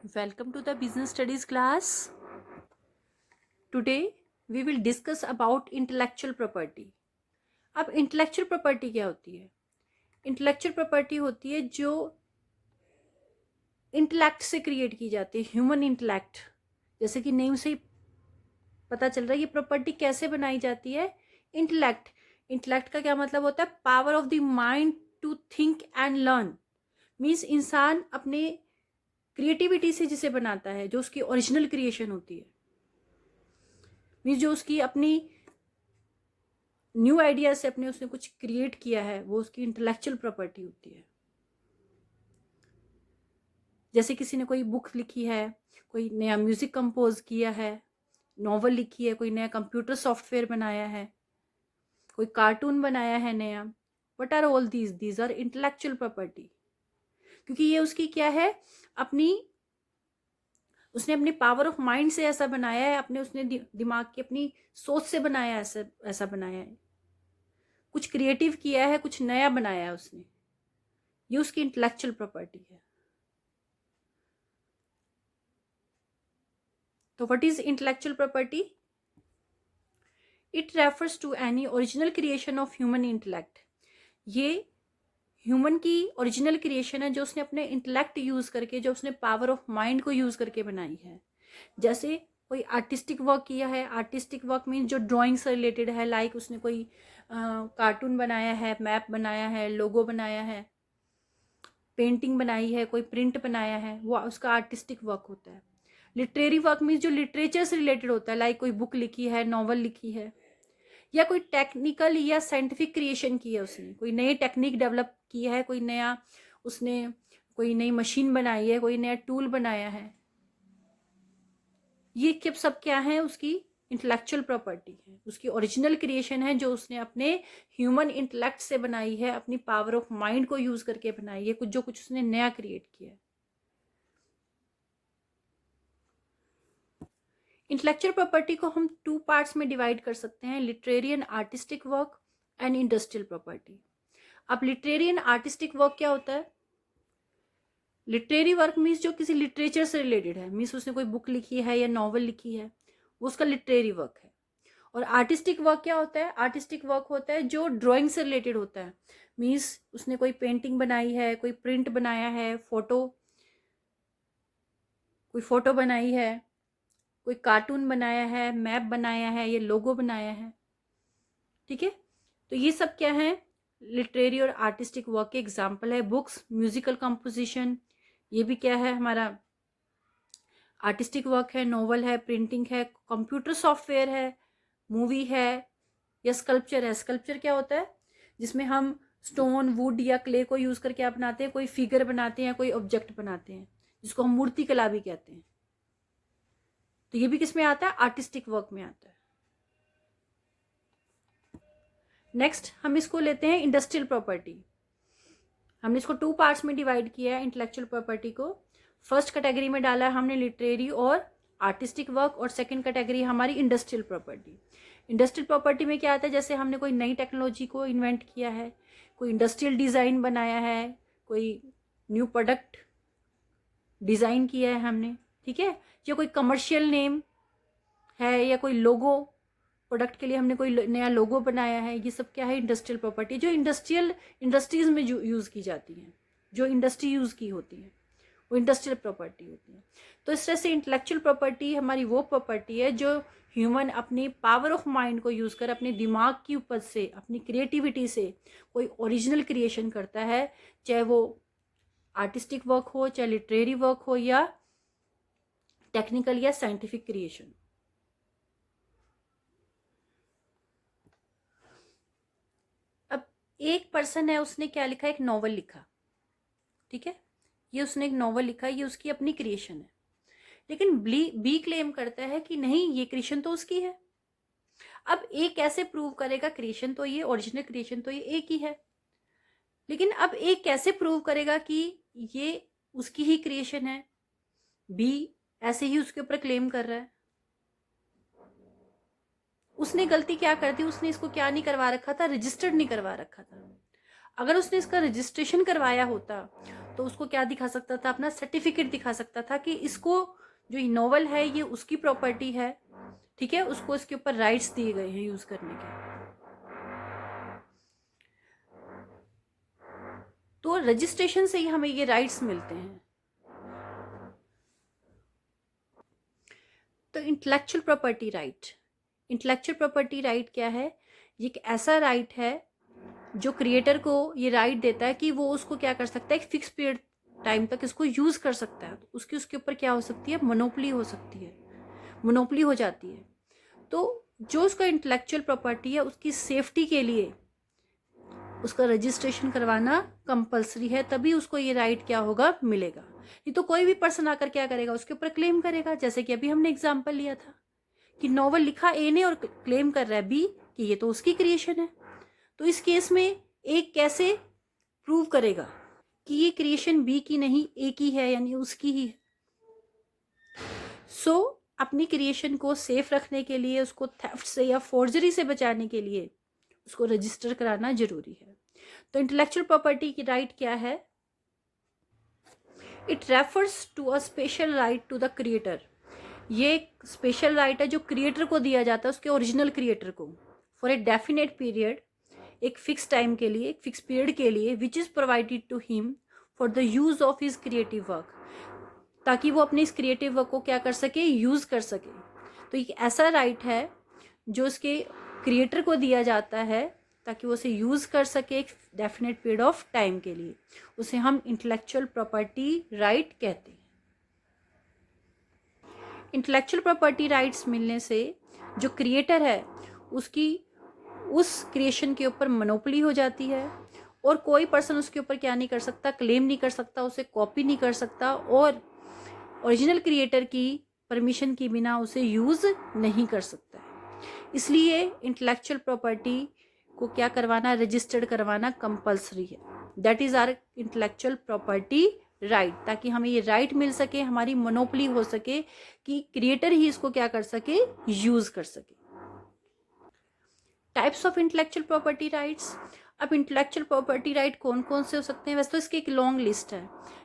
Welcome to the business studies class. Today we will discuss about intellectual property. अब intellectual property क्या होती है? Intellectual property होती है जो इंटेलेक्ट से क्रिएट की जाती है, ह्यूमन इंटेलेक्ट। जैसे कि नेम से ही पता चल रहा है ये प्रॉपर्टी कैसे बनाई जाती है। इंटेलेक्ट, इंटेलेक्ट का क्या मतलब होता है? Power of the mind to think and learn. Means इंसान अपने क्रिएटिविटी से जिसे बनाता है, जो उसकी ओरिजिनल क्रिएशन होती है, मीन्स जो उसकी अपनी न्यू आइडिया से अपने उसने कुछ क्रिएट किया है, वो उसकी इंटेलेक्चुअल प्रॉपर्टी होती है। जैसे किसी ने कोई बुक लिखी है, कोई नया म्यूजिक कंपोज किया है, नॉवल लिखी है, कोई नया कंप्यूटर सॉफ्टवेयर बनाया है, कोई कार्टून बनाया है नया। What are all these are intellectual property. क्योंकि ये उसकी क्या है, उसने अपनी पावर ऑफ माइंड से ऐसा बनाया है, अपने उसने दिमाग की अपनी सोच से बनाया, ऐसा बनाया है, कुछ क्रिएटिव किया है, कुछ नया बनाया है उसने। ये उसकी इंटेलेक्चुअल प्रॉपर्टी है। तो what is intellectual property? It refers to any original creation of human intellect. ये ह्यूमन की ओरिजिनल क्रिएशन है जो उसने अपने इंटेलेक्ट यूज करके, जो उसने पावर ऑफ माइंड को यूज करके बनाई है। जैसे कोई आर्टिस्टिक वर्क किया है, आर्टिस्टिक वर्क मीन्स जो ड्राइंग से रिलेटेड है, लाइक उसने कोई कार्टून बनाया है, मैप बनाया है, लोगो बनाया है, पेंटिंग बनाई है, कोई प्रिंट बनाया है, वो उसका आर्टिस्टिक वर्क होता है। लिटरेरी वर्क मीन्स जो लिटरेचर से रिलेटेड होता है, लाइक कोई बुक लिखी है, नॉवल लिखी है, या कोई टेक्निकल या साइंटिफिक क्रिएशन की है, उसने कोई नई टेक्निक डेवलप की है, कोई नया उसने कोई नई मशीन बनाई है, कोई नया टूल बनाया है। ये सब क्या है? उसकी इंटेलेक्चुअल प्रॉपर्टी है, उसकी ओरिजिनल क्रिएशन है जो उसने अपने ह्यूमन इंटेलेक्ट से बनाई है, अपनी पावर ऑफ माइंड को यूज करके बनाई है, कुछ उसने नया क्रिएट किया है। इंटेलेक्चुअल प्रॉपर्टी को हम 2 पार्ट्स में डिवाइड कर सकते हैं, literary and artistic work and industrial property. अब लिटरेरी एंड आर्टिस्टिक वर्क क्या होता है? लिटरेरी वर्क मीन्स जो किसी लिटरेचर से रिलेटेड है, मीन्स उसने कोई बुक लिखी है या नॉवल लिखी है, वो उसका लिटरेरी वर्क है। और आर्टिस्टिक वर्क क्या होता है? आर्टिस्टिक वर्क होता है जो ड्राइंग से रिलेटेड होता है, मीन्स उसने कोई पेंटिंग बनाई है, कोई प्रिंट बनाया है, कोई फोटो बनाई है, कोई कार्टून बनाया है, मैप बनाया है, ये लोगो बनाया है। ठीक है, तो ये सब क्या है? लिटरेरी और आर्टिस्टिक वर्क के एग्जाम्पल है। बुक्स, म्यूजिकल कंपोजिशन, ये भी क्या है? हमारा आर्टिस्टिक वर्क है। नॉवल है, प्रिंटिंग है, कंप्यूटर सॉफ्टवेयर है, मूवी है, या स्कल्पचर है। स्कल्पचर क्या होता है? जिसमें हम स्टोन, वुड या क्ले को यूज करके क्या बनाते हैं? कोई फिगर बनाते हैं, कोई ऑब्जेक्ट बनाते हैं, जिसको हम मूर्ति कला भी कहते हैं। तो ये भी किस में आता है? आर्टिस्टिक वर्क में आता है। नेक्स्ट हम इसको लेते हैं इंडस्ट्रियल प्रॉपर्टी। हमने इसको 2 पार्ट्स में डिवाइड किया है इंटेलेक्चुअल प्रॉपर्टी को। फर्स्ट कैटेगरी में डाला है हमने लिटरेरी और आर्टिस्टिक वर्क, और सेकंड कैटेगरी हमारी इंडस्ट्रियल प्रॉपर्टी। इंडस्ट्रियल प्रॉपर्टी में क्या आता है? जैसे हमने कोई नई टेक्नोलॉजी को इन्वेंट किया है, कोई इंडस्ट्रियल डिज़ाइन बनाया है, कोई न्यू प्रोडक्ट डिज़ाइन किया है हमने, ठीक है, या कोई कमर्शियल नेम है, या कोई लोगो, प्रोडक्ट के लिए हमने कोई नया लोगो बनाया है। ये सब क्या है? इंडस्ट्रियल प्रॉपर्टी, जो इंडस्ट्रीज में जो यूज़ की जाती हैं, जो इंडस्ट्री यूज़ की होती है, वो इंडस्ट्रियल प्रॉपर्टी होती है। तो इस तरह से इंटेलेक्चुअल प्रॉपर्टी हमारी वो प्रॉपर्टी है जो ह्यूमन अपनी पावर ऑफ माइंड को यूज़ कर, अपने दिमाग की उपज से, अपनी क्रिएटिविटी से कोई ओरिजिनल क्रिएशन करता है, चाहे वो आर्टिस्टिक वर्क हो, चाहे लिटरेरी वर्क हो, या टेक्निकल या साइंटिफिक क्रिएशन। अब एक पर्सन है, उसने क्या लिखा? एक नॉवल लिखा, ठीक है, ये उसने एक नॉवल लिखा, ये उसकी अपनी क्रिएशन है। लेकिन बी क्लेम करता है कि नहीं, ये क्रिएशन तो उसकी है। अब ए कैसे प्रूव करेगा? क्रिएशन तो ये, ओरिजिनल क्रिएशन तो ये एक ही है, लेकिन अब ए कैसे प्रूव करेगा कि ये उसकी ही क्रिएशन है? बी ऐसे ही उसके ऊपर क्लेम कर रहा है। उसने गलती क्या कर दी? उसने इसको क्या नहीं करवा रखा था? रजिस्टर्ड नहीं करवा रखा था। अगर उसने इसका रजिस्ट्रेशन करवाया होता तो उसको क्या दिखा सकता था, अपना सर्टिफिकेट दिखा सकता था कि इसको जो ये नॉवल है ये उसकी प्रॉपर्टी है, ठीक है, उसको इसके ऊपर राइट्स दिए गए हैं यूज करने के। तो रजिस्ट्रेशन से ही हमें ये राइट्स मिलते हैं। तो intellectual property right, intellectual property right क्या है? ये एक ऐसा राइट है जो क्रिएटर को ये राइट देता है कि वो उसको क्या कर सकता है, एक फिक्स पीरियड टाइम तक इसको यूज कर सकता है। तो उसके ऊपर क्या हो सकती है, मोनोपोली हो सकती है, मोनोपोली हो जाती है। तो जो उसका इंटेलेक्चुअल प्रॉपर्टी है उसकी सेफ्टी के लिए उसका रजिस्ट्रेशन करवाना कंपलसरी है, तभी उसको ये राइट क्या होगा, मिलेगा। नहीं तो कोई भी पर्सन आकर क्या करेगा, उसके ऊपर क्लेम करेगा। जैसे कि अभी हमने एग्जांपल लिया था कि नॉवल लिखा ए ने और क्लेम कर रहा है बी कि ये तो उसकी क्रिएशन है। तो इस केस में ए कैसे प्रूव करेगा कि ये क्रिएशन बी की नहीं ए की है, यानी उसकी ही है। सो अपनी क्रिएशन को सेफ रखने के लिए, उसको थेफ्ट से या फोर्जरी से बचाने के लिए उसको रजिस्टर कराना जरूरी है। तो इंटेलेक्चुअल प्रॉपर्टी की राइट क्या है? It refers to a special right to the creator. ये एक स्पेशल राइट है जो क्रिएटर को दिया जाता है, उसके ओरिजिनल क्रिएटर को, फॉर ए डेफिनेट पीरियड, एक फिक्स टाइम के लिए, एक फिक्स पीरियड के लिए, which is provided to him for the use of his creative work, ताकि वो अपने इस क्रिएटिव वर्क को क्या कर सके, यूज कर सके। तो एक ऐसा राइट है जो उसके क्रिएटर को दिया जाता है ताकि वो उसे यूज कर सके एक डेफिनेट पीरियड ऑफ टाइम के लिए। उसे हम इंटेलेक्चुअल प्रॉपर्टी राइट कहते हैं। इंटेलेक्चुअल प्रॉपर्टी राइट्स मिलने से जो क्रिएटर है उसकी उस क्रिएशन के ऊपर मोनोपोली हो जाती है, और कोई पर्सन उसके ऊपर क्या नहीं कर सकता, क्लेम नहीं कर सकता, उसे कॉपी नहीं कर सकता, और ओरिजिनल क्रिएटर की परमिशन के बिना उसे यूज नहीं कर सकता है। इसलिए इंटेलेक्चुअल प्रॉपर्टी को क्या करवाना, रजिस्टर्ड करवाना कंपलसरी है। That is our intellectual property right, ताकि हमें ये राइट मिल सके, हमारी मोनोपोली हो सके कि क्रिएटर ही इसको क्या कर सके, यूज कर सके। Types of intellectual property rights. अब इंटेलेक्चुअल प्रॉपर्टी राइट कौन कौन से हो सकते हैं? वैसे तो इसकी एक लॉन्ग लिस्ट है,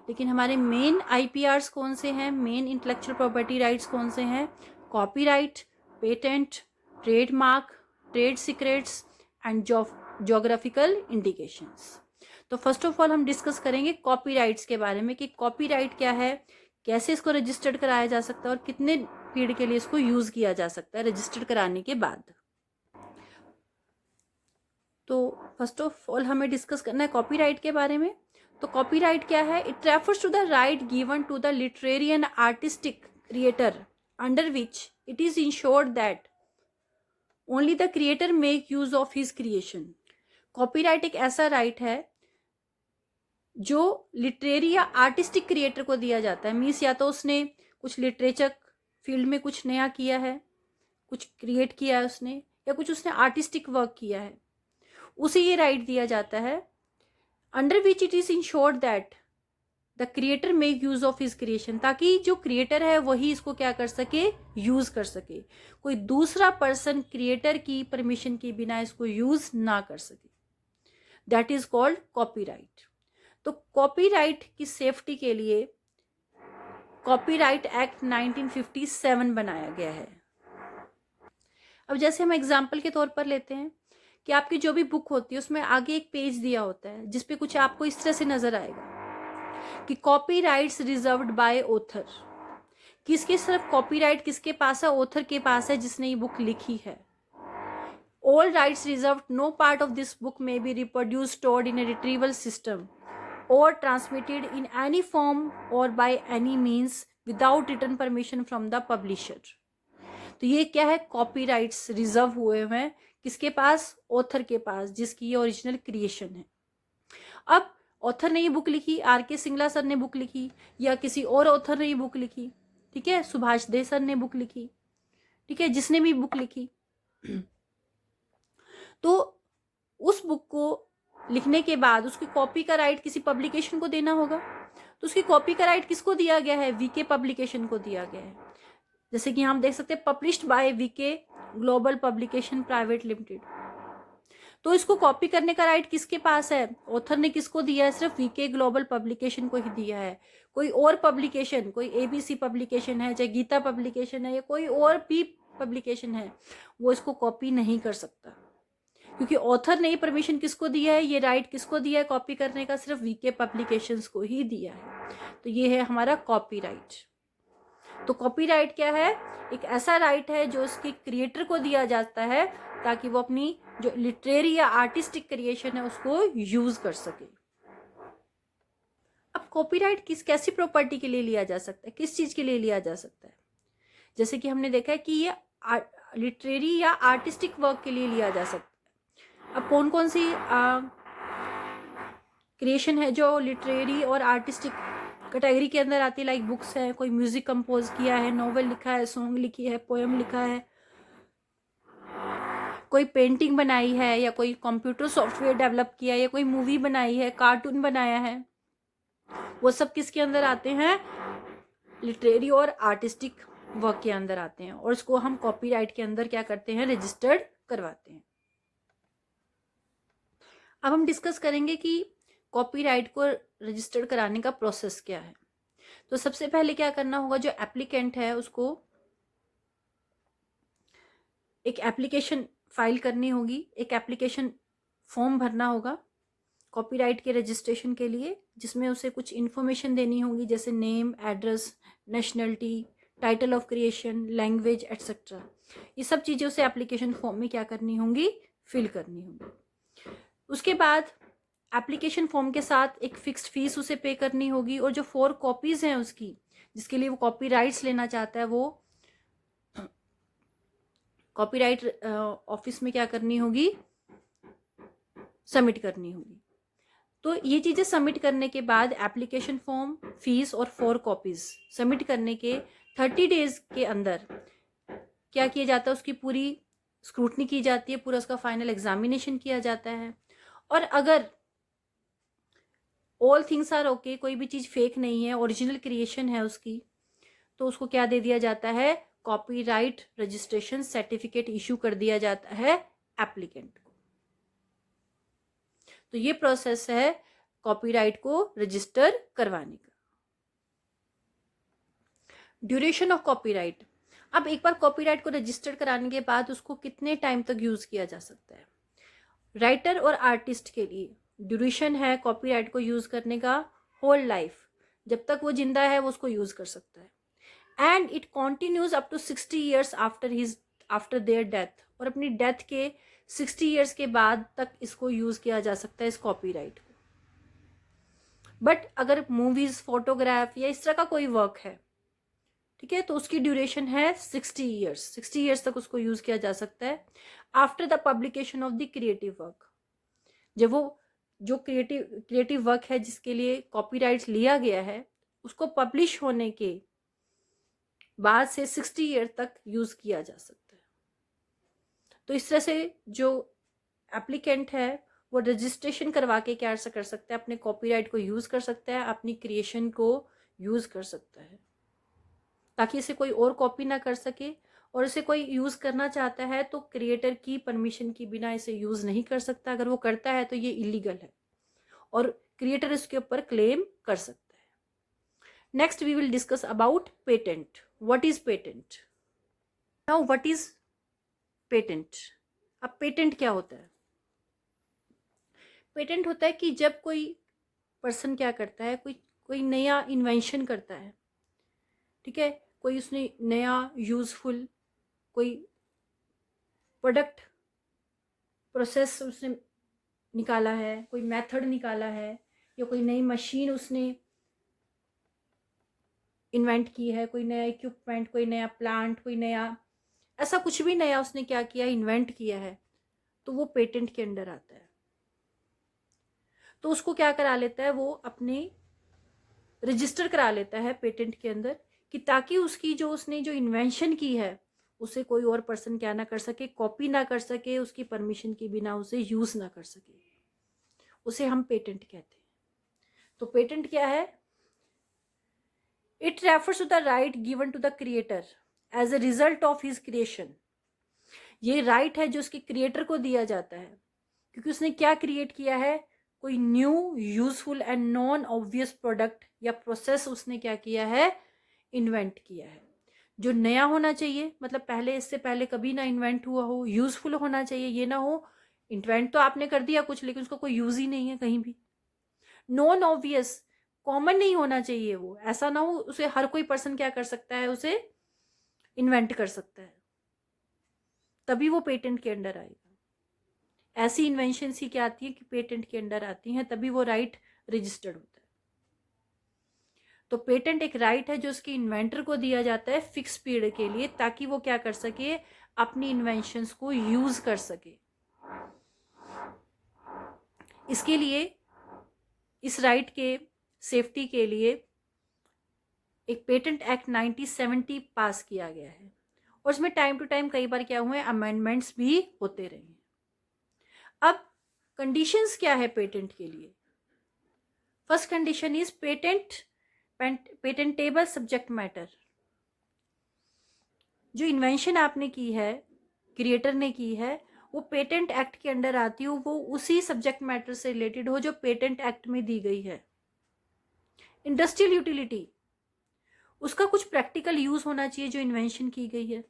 लेकिन हमारे मेन आईपीआर्स कौन से हैं, मेन इंटेलेक्चुअल प्रॉपर्टी राइट्स कौन से हैं? Copyright, patent, trademark, trade secrets and geographical indications. तो फर्स्ट ऑफ ऑल हम डिस्कस करेंगे कॉपीराइट्स के बारे में कि कॉपीराइट क्या है, कैसे इसको रजिस्टर्ड कराया जा सकता है, और कितने पीरियड के लिए इसको यूज किया जा सकता है रजिस्टर्ड कराने के बाद। तो फर्स्ट ऑफ ऑल हमें डिस्कस करना है कॉपीराइट के बारे में। तो कॉपीराइट क्या है? It refers to the right given to the literary and artistic creator under which it is insured that only the creator make use of his creation. Copyright एक ऐसा राइट है जो लिटरेरी या आर्टिस्टिक क्रिएटर को दिया जाता है। Means या तो उसने कुछ लिटरेचर फील्ड में कुछ नया किया है, कुछ क्रिएट किया है उसने, या कुछ उसने आर्टिस्टिक वर्क किया है, उसे ये राइट दिया जाता है, under which it is insured that the creator make use of his creation, ताकि जो क्रिएटर है वही इसको क्या कर सके, यूज कर सके, कोई दूसरा पर्सन क्रिएटर की परमिशन के बिना इसको यूज ना कर सके। That is called copyright. तो कॉपीराइट की सेफ्टी के लिए कॉपीराइट एक्ट 1957 बनाया गया है। अब जैसे हम एग्जाम्पल के तौर पर लेते हैं कि आपकी जो भी बुक होती है उसमें आगे एक पेज दिया होता है जिसपे कुछ आपको इस तरह से नजर आएगा कि कॉपीराइट्स रिजर्व्ड बाय ऑथर। किसके सिर्फ कॉपीराइट किसके पास है? ऑथर के पास है जिसने ये बुक लिखी है। All rights reserved, no part of this book may be reproduced, stored in a retrieval system or transmitted in any form or by any means without written permission from the publisher। तो ये क्या है? Copyrights reserve हुए हुए हैं किसके पास? Author के पास, जिसकी ये ओरिजिनल क्रिएशन है। अब ऑथर ने ये बुक लिखी, आर के सिंगला सर ने बुक लिखी, या किसी और ऑथर ने ये बुक लिखी, ठीक है, सुभाष दे सर ने बुक लिखी, ठीक है, जिसने भी बुक लिखी, तो उस बुक को लिखने के बाद उसकी कॉपी का राइट किसी पब्लिकेशन को देना होगा। तो उसकी कॉपी का राइट किसको दिया गया है? वीके पब्लिकेशन को दिया गया है। जैसे कि हम देख सकते हैं published by VK global publication private limited. तो इसको कॉपी करने का राइट किसके पास है? ऑथर ने किसको दिया है? सिर्फ वीके ग्लोबल पब्लिकेशन को ही दिया है। कोई और पब्लिकेशन, कोई एबीसी पब्लिकेशन है, चाहे गीता पब्लिकेशन है या कोई और भी पब्लिकेशन है, वो इसको कॉपी नहीं कर सकता, क्योंकि ऑथर ने परमिशन किसको दिया है, ये राइट किसको दिया है कॉपी करने का? सिर्फ वीके पब्लिकेशंस को ही दिया है। तो ये है हमारा कॉपीराइट। तो कॉपीराइट क्या है? एक ऐसा राइट है जो उसके क्रिएटर को दिया जाता है ताकि वो अपनी जो लिटरेरी या आर्टिस्टिक क्रिएशन है उसको यूज कर सके। अब कॉपीराइट कैसी प्रॉपर्टी के लिए लिया जा सकता है, किस चीज के लिए लिया जा सकता है? जैसे कि हमने देखा है कि ये लिटरेरी या आर्टिस्टिक वर्क के लिए लिया जा सकता है। अब कौन कौन सी क्रिएशन है जो लिटरेरी और आर्टिस्टिक कैटेगरी के अंदर आती है? लाइक बुक्स है, कोई म्यूजिक कंपोज किया है, नॉवेल लिखा है, सॉन्ग लिखी है, पोएम लिखा है, कोई पेंटिंग बनाई है, या कोई कंप्यूटर सॉफ्टवेयर डेवलप किया है, या कोई मूवी बनाई है, कार्टून बनाया है, वो सब किसके अंदर आते हैं? लिटरेरी और आर्टिस्टिक वर्क के अंदर आते हैं, और इसको हम कॉपीराइट के अंदर क्या करते हैं? रजिस्टर्ड करवाते हैं। अब हम डिस्कस करेंगे कि कॉपीराइट को रजिस्टर्ड कराने का प्रोसेस क्या है। तो सबसे पहले क्या करना होगा? जो एप्लीकेंट है उसको एक एप्लीकेशन फाइल करनी होगी, एक एप्लीकेशन फॉर्म भरना होगा कॉपीराइट के रजिस्ट्रेशन के लिए, जिसमें उसे कुछ इन्फॉर्मेशन देनी होगी, जैसे name, address, nationality, title of creation, language etcetera. ये सब चीज़ें उसे एप्लीकेशन फॉर्म में क्या करनी होंगी? फिल करनी होंगी। उसके बाद एप्लीकेशन फॉर्म के साथ एक फिक्स्ड फीस उसे पे करनी होगी, और जो 4 कॉपीज हैं उसकी, जिसके लिए वो कॉपीराइट्स लेना चाहता है, वो कॉपीराइट ऑफिस में क्या करनी होगी? सबमिट करनी होगी। तो ये चीज़ें सबमिट करने के बाद एप्लीकेशन फॉर्म, फीस और 4 कॉपीज सबमिट करने के 30 डेज के अंदर क्या किया जाता है? उसकी पूरी स्क्रूटनी की जाती है, पूरा उसका फाइनल एग्जामिनेशन किया जाता है, और अगर ऑल थिंग्स आर ओके, कोई भी चीज़ फेक नहीं है, ओरिजिनल क्रिएशन है उसकी, तो उसको क्या दे दिया जाता है? कॉपीराइट रजिस्ट्रेशन सर्टिफिकेट इशू कर दिया जाता है एप्लीकेंट को। तो ये प्रोसेस है कॉपीराइट को रजिस्टर करवाने का। Duration of copyright. अब एक बार कॉपीराइट को रजिस्टर कराने के बाद उसको कितने टाइम तक यूज किया जा सकता है? राइटर और आर्टिस्ट के लिए ड्यूरेशन है कॉपीराइट को यूज करने का होल लाइफ, जब तक वो जिंदा है वो उसको यूज कर सकता है, and it continues up to 60 years after their death, और अपनी डेथ के 60 ईयर्स के बाद तक इसको यूज किया जा सकता है, इस कॉपीराइट को। बट अगर मूवीज, फोटोग्राफ या इस तरह का कोई वर्क है, ठीक है, तो उसकी ड्यूरेशन है 60 ईयर्स। 60 ईयर्स तक उसको यूज किया जा सकता है after the publication of the creative work. जब वो जो क्रिएटिव वर्क है जिसके लिए कॉपीराइट लिया गया है, उसको पब्लिश होने के बाद से 60 ईयर तक यूज किया जा सकता है। तो इस तरह से जो एप्लीकेंट है वो रजिस्ट्रेशन करवा के क्या कर सकता है? अपने कॉपीराइट को यूज कर सकता है, अपनी क्रिएशन को यूज कर सकता है, ताकि इसे कोई और कॉपी ना कर सके, और इसे कोई यूज करना चाहता है तो क्रिएटर की परमिशन के बिना इसे यूज नहीं कर सकता। अगर वो करता है तो ये इलीगल है और क्रिएटर इसके ऊपर क्लेम कर सकता है। Next we will discuss about patent. What is patent? Now what is patent? अब पेटेंट क्या होता है? पेटेंट होता है कि जब कोई पर्सन क्या करता है, कोई नया इन्वेंशन करता है, ठीक है, कोई उसने नया यूजफुल कोई प्रोडक्ट, प्रोसेस उसने निकाला है, कोई मेथड निकाला है, या कोई नई मशीन उसने इन्वेंट की है, कोई नया इक्विपमेंट, कोई नया प्लांट, कोई नया ऐसा कुछ भी नया उसने क्या किया, इन्वेंट किया है, तो वो पेटेंट के अंडर आता है। तो उसको क्या करा लेता है? वो अपने रजिस्टर करा लेता है पेटेंट के अंदर, कि ताकि उसकी जो उसने जो इन्वेंशन की है उसे कोई और पर्सन क्या ना कर सके, कॉपी ना कर सके, उसकी परमिशन के बिना उसे यूज ना कर सके। उसे हम पेटेंट कहते हैं। तो पेटेंट क्या है? It refers to the right given to the creator as a result of his creation. ये राइट है जो उसके क्रिएटर को दिया जाता है क्योंकि उसने क्या क्रिएट किया है, कोई new useful and non obvious product या प्रोसेस उसने क्या किया है, इन्वेंट किया है, जो नया होना चाहिए, मतलब पहले इससे पहले कभी ना इन्वेंट हुआ हो, यूजफुल होना चाहिए, ये ना हो इन्वेंट तो आपने कर दिया कुछ लेकिन उसका कोई यूज ही नहीं है कहीं भी, नॉन ऑब्वियस, कॉमन नहीं होना चाहिए, वो ऐसा ना हो उसे हर कोई पर्सन क्या कर सकता है, उसे इन्वेंट कर सकता है, तभी वो पेटेंट के अंडर आएगा। ऐसी इन्वेंशन ही क्या आती है कि पेटेंट के अंडर आती हैं, तभी वो राइट रजिस्टर्ड होता है। तो पेटेंट एक राइट है जो उसके इन्वेंटर को दिया जाता है फिक्स पीरियड के लिए, ताकि वो क्या कर सके, अपनी इन्वेंशंस को यूज कर सके। इसके लिए, इस राइट के सेफ्टी के लिए एक पेटेंट एक्ट 1970 पास किया गया है, और इसमें टाइम टू टाइम कई बार क्या हुए, अमेंडमेंट्स भी होते रहे हैं। अब कंडीशंस क्या है पेटेंट के लिए? First condition is patentable subject matter. जो इन्वेंशन आपने की है, क्रिएटर ने की है, वो पेटेंट एक्ट के अंडर आती हो, वो उसी सब्जेक्ट मैटर से रिलेटेड हो जो पेटेंट एक्ट में दी गई है। इंडस्ट्रियल यूटिलिटी, उसका कुछ प्रैक्टिकल यूज होना चाहिए जो इन्वेंशन की गई है,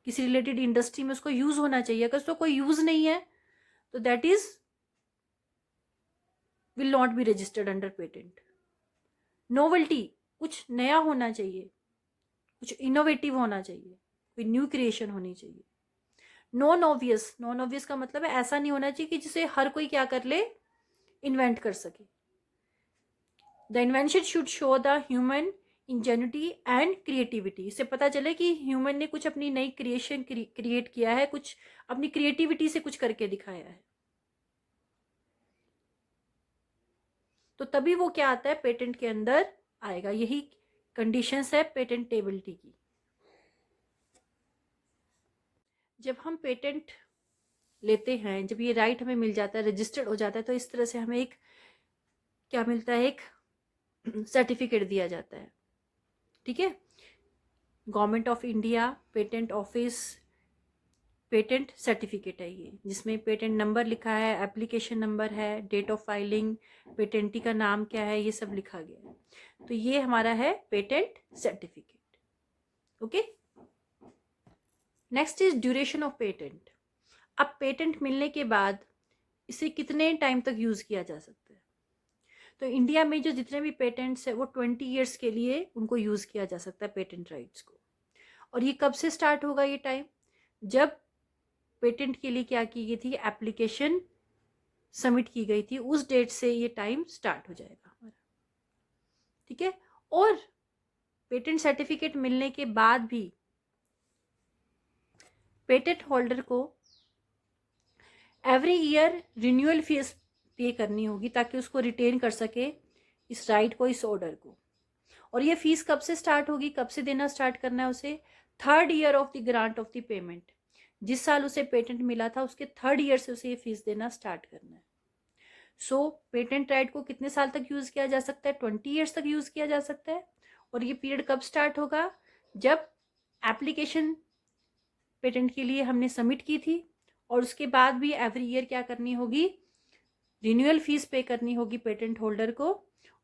किसी रिलेटेड इंडस्ट्री में उसको यूज होना चाहिए। अगर उसको कोई यूज नहीं है तो that is will not be registered under patent. Novelty, कुछ नया होना चाहिए, कुछ इनोवेटिव होना चाहिए, कोई न्यू क्रिएशन होनी चाहिए। नॉन ऑब्वियस, नॉन ऑब्वियस का मतलब है ऐसा नहीं होना चाहिए कि जिसे हर कोई क्या कर ले, इन्वेंट कर सके। The invention should show the human ingenuity and creativity, इससे पता चले कि ह्यूमन ने कुछ अपनी नई क्रिएशन क्रिएट किया है, कुछ अपनी क्रिएटिविटी से कुछ करके दिखाया है, तो तभी वो क्या आता है, पेटेंट के अंदर आएगा। यही कंडीशंस है पेटेंटेबिलिटी की। जब हम पेटेंट लेते हैं, जब ये राइट हमें मिल जाता है, रजिस्टर्ड हो जाता है, तो इस तरह से हमें एक क्या मिलता है, एक सर्टिफिकेट दिया जाता है। ठीक है, government of India patent office patent certificate है ये, जिसमें पेटेंट नंबर लिखा है, एप्लीकेशन नंबर है, डेट ऑफ फाइलिंग, पेटेंटी का नाम क्या है, ये सब लिखा गया है। तो ये हमारा है patent certificate. Okay, next is duration of patent. अब पेटेंट मिलने के बाद इसे कितने टाइम तक यूज किया जा सकता है? तो इंडिया में जो जितने भी पेटेंट्स है वो 20 ईयर्स के लिए उनको यूज किया जा सकता है पेटेंट राइट्स को। और ये कब से स्टार्ट होगा ये टाइम? जब पेटेंट के लिए क्या की गई थी, एप्लीकेशन सबमिट की गई थी, उस डेट से ये टाइम स्टार्ट हो जाएगा हमारा। ठीक है, और पेटेंट सर्टिफिकेट मिलने के बाद भी पेटेंट होल्डर को एवरी ईयर रिन्यूअल फीस पे करनी होगी, ताकि उसको रिटेन कर सके इस राइट को, इस ऑर्डर को। और ये फीस कब से स्टार्ट होगी, कब से देना स्टार्ट करना है उसे? 3rd year of the grant of the payment. जिस साल उसे पेटेंट मिला था उसके 3rd ईयर से उसे ये फीस देना स्टार्ट करना है। सो पेटेंट राइट को कितने साल तक यूज किया जा सकता है? 20 ईयर्स तक यूज किया जा सकता है। और ये पीरियड कब स्टार्ट होगा? जब एप्लीकेशन पेटेंट के लिए हमने सबमिट की थी, और उसके बाद भी एवरी ईयर क्या करनी होगी, रिन्यूअल फीस पे करनी होगी पेटेंट होल्डर को।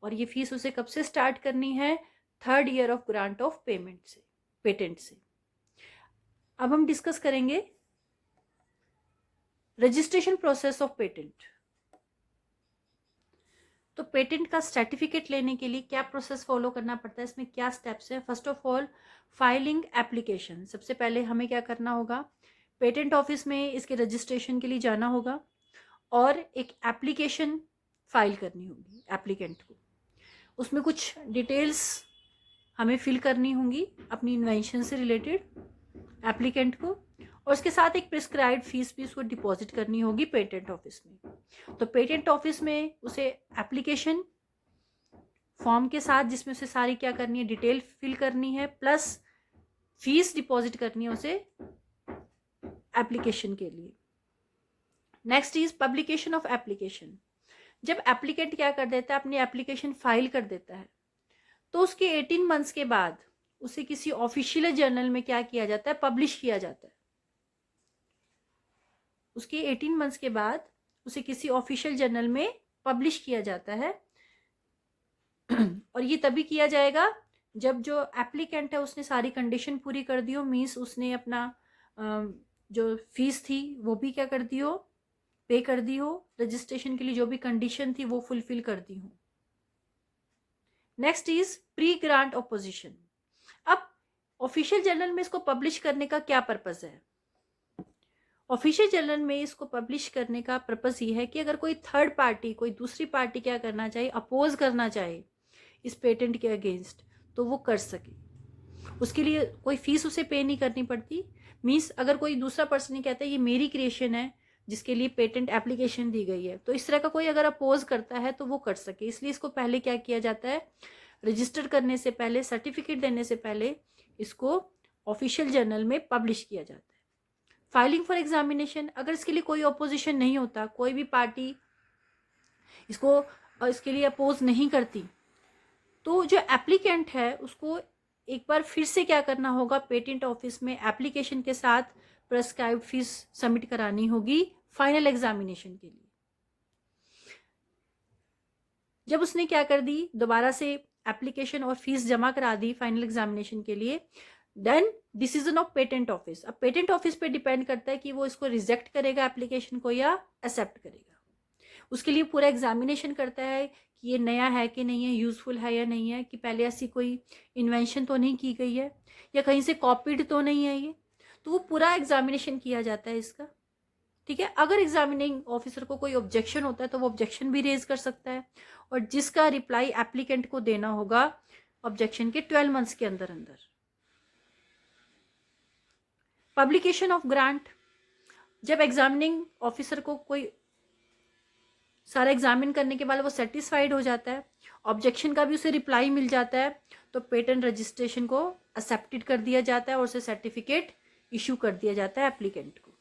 और ये फीस उसे कब से स्टार्ट करनी है? 3rd year of grant of payment से, पेटेंट से। अब हम डिस्कस करेंगे रजिस्ट्रेशन प्रोसेस ऑफ पेटेंट। तो पेटेंट का सर्टिफिकेट लेने के लिए क्या प्रोसेस फॉलो करना पड़ता है, इसमें क्या स्टेप्स है? First of all, filing application. सबसे पहले हमें क्या करना होगा, पेटेंट ऑफिस में इसके रजिस्ट्रेशन के लिए जाना होगा और एक एप्लीकेशन फाइल करनी होगी एप्लीकेंट को। उसमें कुछ डिटेल्स हमें फिल करनी होंगी अपनी इन्वेंशन से रिलेटेड एप्लीकेंट को, और उसके साथ एक प्रिस्क्राइब्ड फीस भी उसको डिपॉजिट करनी होगी पेटेंट ऑफिस में। तो पेटेंट ऑफिस में उसे एप्लीकेशन फॉर्म के साथ, जिसमें उसे सारी क्या करनी है, डिटेल फिल करनी है, प्लस फीस डिपॉजिट करनी है उसे एप्लीकेशन के लिए। Next is publication of application. जब एप्लीकेंट क्या कर देता है, अपनी एप्लीकेशन फाइल कर देता है, तो उसके 18 मंथ्स के बाद उसे किसी ऑफिशियल जर्नल में क्या किया जाता है, पब्लिश किया जाता है। उसके 18 मंथ्स के बाद उसे किसी ऑफिशियल जर्नल में पब्लिश किया जाता है। और ये तभी किया जाएगा जब जो एप्लीकेंट है उसने सारी कंडीशन पूरी कर दी हो, मीन्स उसने अपना जो फीस थी वो भी क्या कर दी हो, पे कर दी हो, रजिस्ट्रेशन के लिए जो भी कंडीशन थी वो फुलफिल कर दी हो। Next is pre grant opposition. अब ऑफिशियल जर्नल में इसको पब्लिश करने का क्या पर्पस है? ऑफिशियल जर्नल में इसको पब्लिश करने का पर्पस ये है कि अगर कोई थर्ड पार्टी, कोई दूसरी पार्टी क्या करना चाहे, अपोज करना चाहे इस पेटेंट के अगेंस्ट, तो वो कर सके। उसके लिए कोई फीस उसे पे नहीं करनी पड़ती। मीन्स अगर कोई दूसरा पर्सन ही कहता है ये मेरी क्रिएशन है जिसके लिए पेटेंट एप्लीकेशन दी गई है, तो इस तरह का कोई अगर अपोज करता है तो वो कर सके। इसलिए इसको पहले क्या किया जाता है, रजिस्टर करने से पहले, सर्टिफिकेट देने से पहले इसको ऑफिशियल जर्नल में पब्लिश किया जाता है। फाइलिंग फॉर एग्जामिनेशन, अगर इसके लिए कोई ऑपोजिशन नहीं होता, कोई भी पार्टी इसके लिए अपोज नहीं करती, तो जो एप्लीकेंट है उसको एक बार फिर से क्या करना होगा, पेटेंट ऑफिस में एप्लीकेशन के साथ प्रेस्क्राइब्ड फीस सबमिट करानी होगी फाइनल एग्जामिनेशन के लिए। जब उसने क्या कर दी, दोबारा से एप्लीकेशन और फीस जमा करा दी फाइनल एग्जामिनेशन के लिए, then decision of patent office. अब पेटेंट ऑफिस पे डिपेंड करता है कि वो इसको रिजेक्ट करेगा एप्लीकेशन को या एक्सेप्ट करेगा। उसके लिए पूरा एग्जामिनेशन करता है कि ये नया है कि नहीं है, यूजफुल है या नहीं है, कि पहले ऐसी कोई इन्वेंशन तो नहीं की गई है या कहीं से कॉपीड तो नहीं है ये, तो वो पूरा एग्जामिनेशन किया जाता है इसका। ठीक है, अगर एग्जामिनिंग ऑफिसर को कोई ऑब्जेक्शन होता है तो वो ऑब्जेक्शन भी रेज कर सकता है, और जिसका रिप्लाई एप्लीकेंट को देना होगा ऑब्जेक्शन के 12 मंथ्स के अंदर अंदर। पब्लिकेशन ऑफ ग्रांट, जब एग्जामिनिंग ऑफिसर को कोई सारा एग्जामिन करने के बाद वो सेटिस्फाइड हो जाता है, ऑब्जेक्शन का भी उसे रिप्लाई मिल जाता है, तो पेटेंट रजिस्ट्रेशन को एक्सेप्टेड कर दिया जाता है और उसे सर्टिफिकेट इशू कर दिया जाता है एप्लीकेंट को,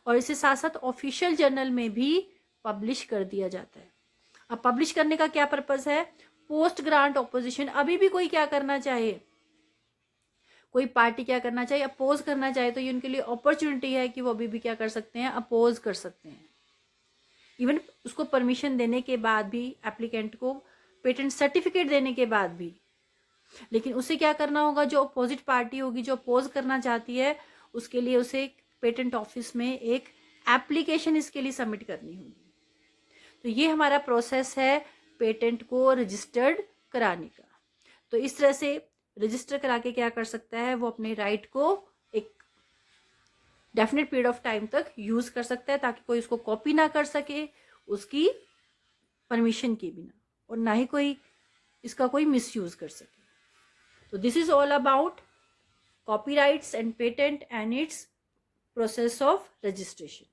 और इसे साथ साथ ऑफिशियल जर्नल में भी पब्लिश कर दिया जाता है। अब पब्लिश करने का क्या पर्पस है, पोस्ट ग्रांट ऑपोजिशन। अभी भी कोई क्या करना चाहे, कोई पार्टी क्या करना चाहे, अपोज करना चाहे, तो ये उनके लिए अपॉर्चुनिटी है कि वो अभी भी क्या कर सकते हैं, अपोज कर सकते हैं। इवन उसको परमिशन देने के बाद भी, एप्लीकेंट को पेटेंट सर्टिफिकेट देने के बाद भी, लेकिन उसे क्या करना होगा, जो अपोजिट पार्टी होगी जो अपोज करना चाहती है, उसके लिए उसे पेटेंट ऑफिस में एक एप्लीकेशन इसके लिए सबमिट करनी होगी। तो ये हमारा प्रोसेस है पेटेंट को रजिस्टर्ड कराने का। तो इस तरह से रजिस्टर करा के क्या कर सकता है, वो अपने राइट को एक डेफिनेट पीरियड ऑफ टाइम तक यूज कर सकता है, ताकि कोई उसको कॉपी ना कर सके उसकी परमिशन के बिना, और ना ही कोई इसका कोई मिसयूज कर सके। तो this is all about copyrights and patent and it's process of registration.